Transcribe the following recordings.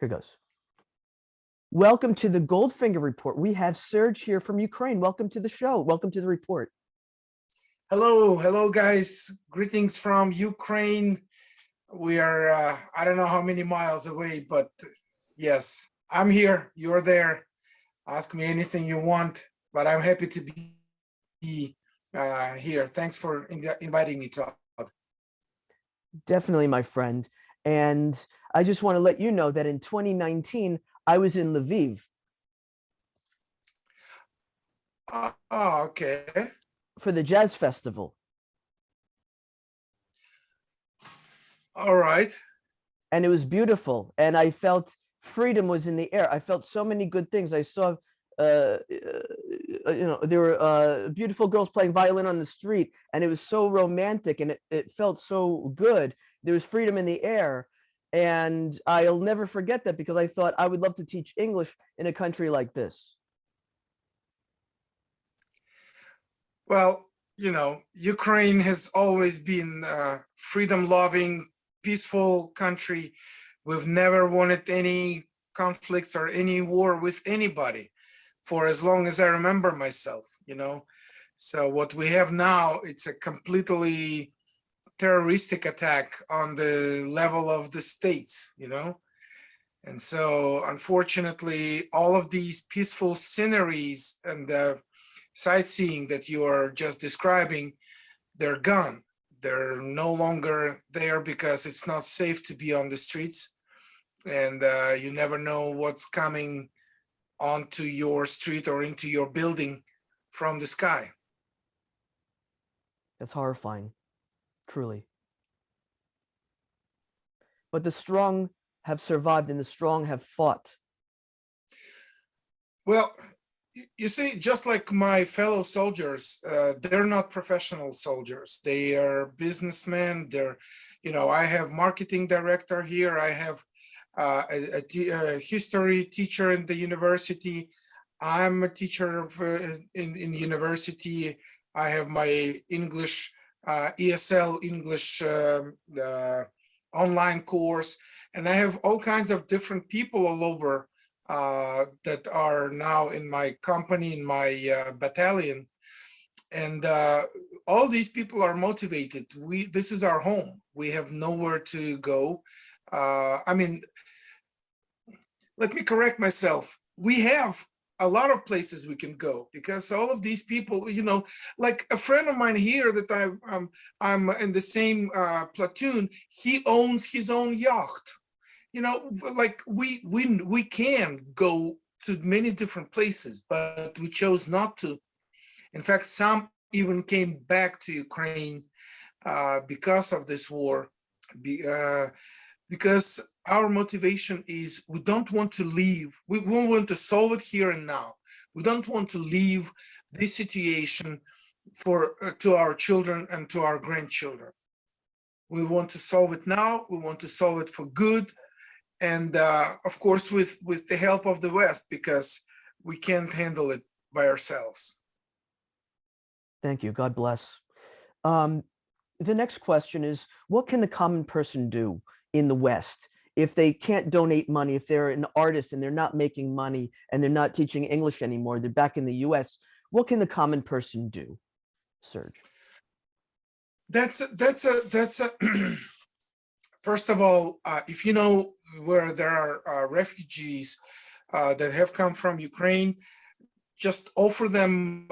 Here goes. Welcome to the Goldfinger Report. We have Serzh here from Ukraine. Welcome to the show. Welcome to the report. Hello, guys. Greetings from Ukraine. We are, I don't know how many miles away, but yes, I'm here. You're there. Ask me anything you want, but I'm happy to be here. Thanks for inviting me, Todd. Definitely, my friend. And I just want to let you know that in 2019, I was in Lviv. Okay. For the jazz festival. All right. And it was beautiful. And I felt freedom was in the air. I felt so many good things. I saw, there were beautiful girls playing violin on the street, and it was so romantic, and it felt so good. There was freedom in the air. And I'll never forget that, because I thought I would love to teach English in a country like this. Well, Ukraine has always been a freedom-loving, peaceful country. We've never wanted any conflicts or any war with anybody for as long as I remember myself, So what we have now, it's a completely terroristic attack on the level of the states, And so unfortunately, all of these peaceful sceneries and sightseeing that you are just describing, they're gone. They're no longer there because it's not safe to be on the streets, and you never know what's coming onto your street or into your building from the sky. That's horrifying, truly. But the strong have survived, and the strong have fought. Well, you see, just like my fellow soldiers, they're not professional soldiers. They are businessmen. I have marketing director here. I have a history teacher in the university. I'm a teacher in university. I have my English, ESL English online course, and I have all kinds of different people all over that are now in my company, in my battalion, and all these people are motivated. This is our home. We have nowhere to go. Let me correct myself. We have a lot of places we can go, because all of these people, like a friend of mine here that I'm in the same platoon, he owns his own yacht. Like we can go to many different places, but we chose not to. In fact, some even came back to Ukraine because of this war, because our motivation is we don't want to leave. We want to solve it here and now. We don't want to leave this situation to our children and to our grandchildren. We want to solve it now. We want to solve it for good. And of course, with the help of the West, because we can't handle it by ourselves. Thank you. God bless. The next question is, what can the common person do in the West if they can't donate money, if they're an artist and they're not making money and they're not teaching English anymore, they're back in the US? What can the common person do, Serzh? That's a first of all, if you know where there are refugees that have come from Ukraine, just offer them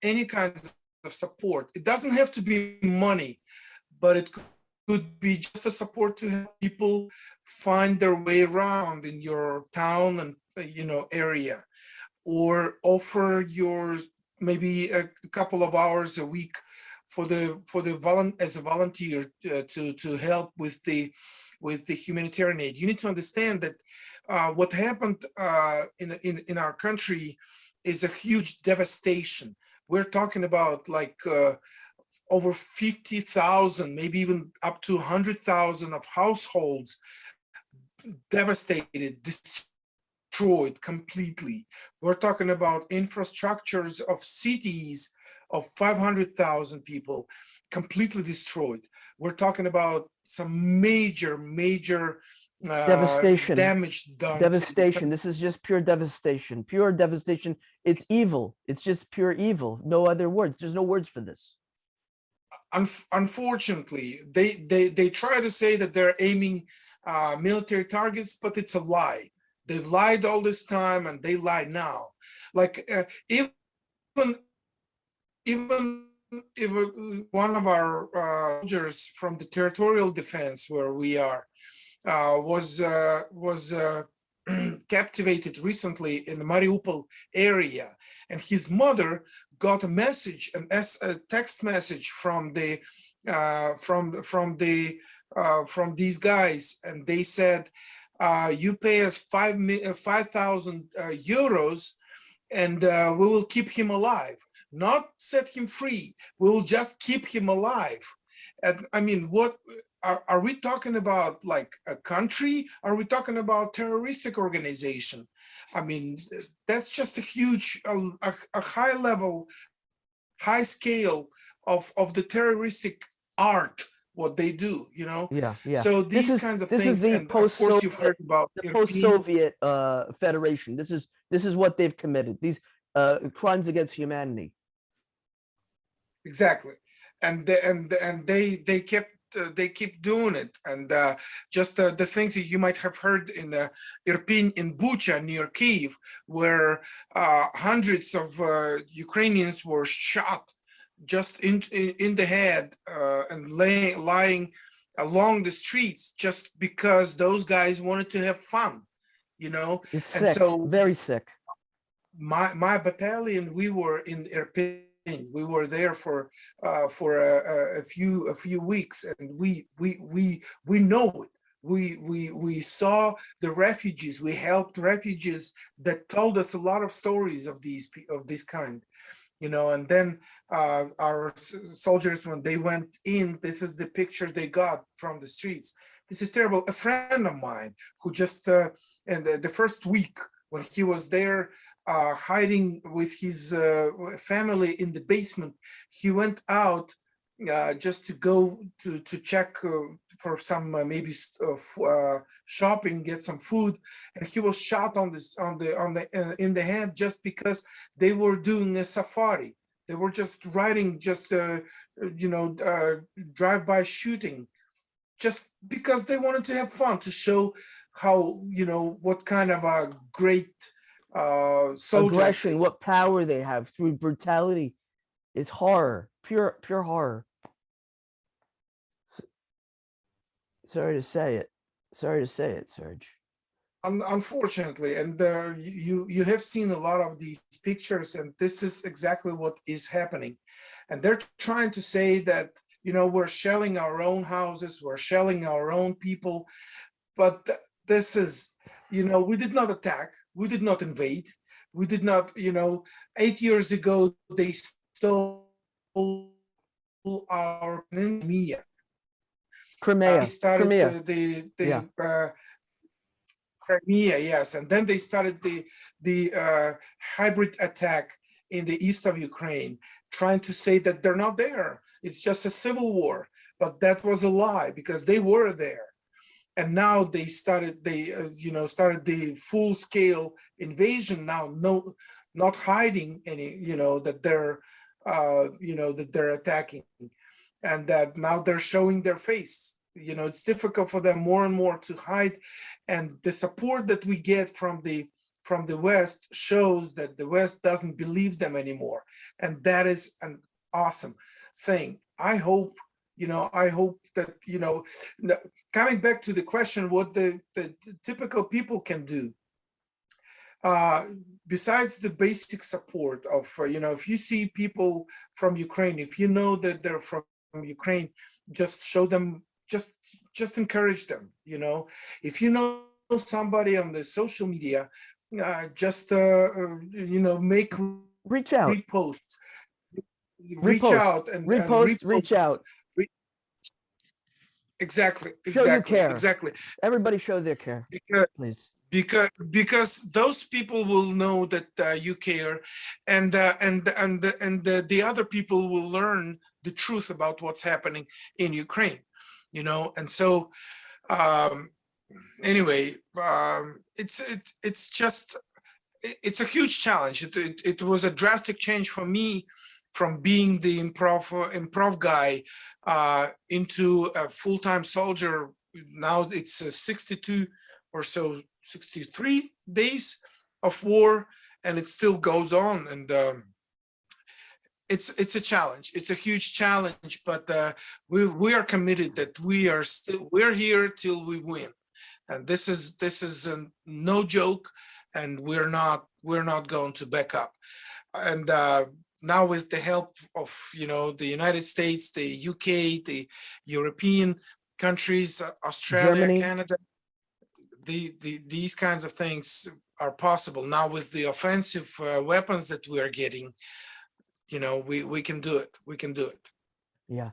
any kind of support. It doesn't have to be money, but it could be just a support to help people find their way around in your town and area, or offer maybe a couple of hours a week as a volunteer to help with the humanitarian aid. You need to understand that what happened in our country is a huge devastation. We're talking about like over 50,000, maybe even up to 100,000 of households devastated, destroyed completely. We're talking about infrastructures of cities of 500,000 people completely destroyed. We're talking about some major Devastation. damage done to the Devastation. This is just pure devastation. Pure devastation. It's evil. It's just pure evil. No other words. There's no words for this. Unfortunately, they try to say that they're aiming military targets, but it's a lie. They've lied all this time, and they lie now. Like even even if one of our soldiers from the territorial defense where we are was captivated recently in the Mariupol area, and his mother got a message, a text message from the from these guys, and they said, "You pay us 5,000 euros, and we will keep him alive. Not set him free. We will just keep him alive." And I mean, what are we talking about? Like a country? Are we talking about terroristic organization? I mean, that's just a huge, a high level, high scale of the terroristic art, what they do, you know? Yeah, yeah. So these kinds of This is things, the and of course you've heard post-Soviet about the European. post-Soviet Federation. This is what they've committed. These crimes against humanity. Exactly, and they keep doing it, and just the things that you might have heard in Irpin, in Bucha near Kiev, where hundreds of Ukrainians were shot just in the head and lying along the streets just because those guys wanted to have fun, you know. It's And sick, so very sick. my battalion, we were in Irpin. We were there for a few weeks, and we know it. We saw the refugees. We helped refugees that told us a lot of stories of this kind, you know. And then our soldiers, when they went in, this is the picture they got from the streets. This is terrible. A friend of mine who just in the first week when he was there, hiding with his family in the basement, he went out just to go to check for some maybe shopping, get some food, and he was shot in the head just because they were doing a safari. They were just riding, just drive-by shooting, just because they wanted to have fun, to show how, what kind of a great soldiers they Aggression, what power they have through brutality. It's horror, pure horror. Sorry to say it. Sorry to say it, Serzh. Unfortunately, and you have seen a lot of these pictures, and this is exactly what is happening. And they're trying to say that, we're shelling our own houses, we're shelling our own people, but this is, we did not attack, we did not invade, we did not, 8 years ago they stole our Crimea. Crimea. Started Crimea. the Crimea, yes, and then they started the hybrid attack in the east of Ukraine, trying to say that they're not there. It's just a civil war, but that was a lie because they were there. And now they started the full scale invasion. Now, no, not hiding any, that they're attacking, and that now they're showing their face. It's difficult for them more and more to hide, and the support that we get from the West shows that the West doesn't believe them anymore, and that is an awesome thing. I hope that, coming back to the question, what the typical people can do, besides the basic support of, if you see people from Ukraine, if you know that they're from Ukraine, just show them, just encourage them. If you know somebody on the social media, just make Reach out. reposts, reach Repost. out and Repost. Reach out. Exactly. Show you care. Everybody show their care, please. Because those people will know that you care, and the other people will learn the truth about what's happening in Ukraine, and so anyway, it's a huge challenge. It was a drastic change for me from being the improv guy into a full-time soldier. Now it's 62 or so, 63 days of war, and it still goes on. And it's a challenge. It's a huge challenge, but we are committed that we're here till we win. And this is no joke, and we're not going to back up. And now with the help of the United States, the UK, the European countries, Australia, Germany, Canada, these kinds of things are possible now with the offensive weapons that we are getting. We can do it. We can do it. yeah.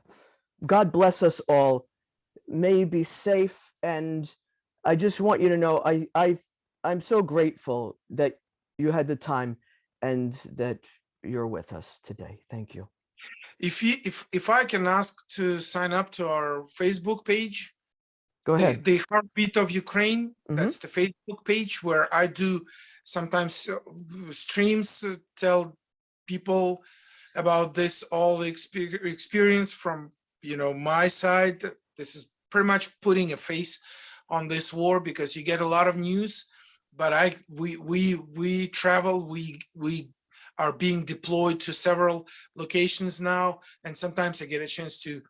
God bless us all. May you be safe. And I just want you to know, I'm so grateful that you had the time and that you're with us today. Thank you. If I can ask to sign up to our Facebook page, Go ahead. the Heartbeat of Ukraine, Mhm. that's the Facebook page where I do sometimes streams, tell people about this, all the experience from my side. This is pretty much putting a face on this war, because you get a lot of news, but we travel, we are being deployed to several locations now, and sometimes I get a chance to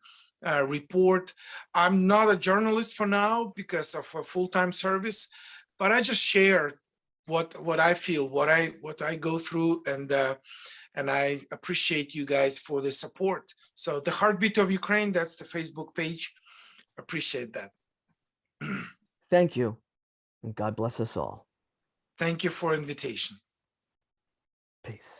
report. I'm not a journalist for now because of a full-time service, but I just share what I feel, what I go through, and I appreciate you guys for the support. So the Heartbeat of Ukraine, that's the Facebook page. Appreciate that. Thank you. And God bless us all. Thank you for invitation. Peace.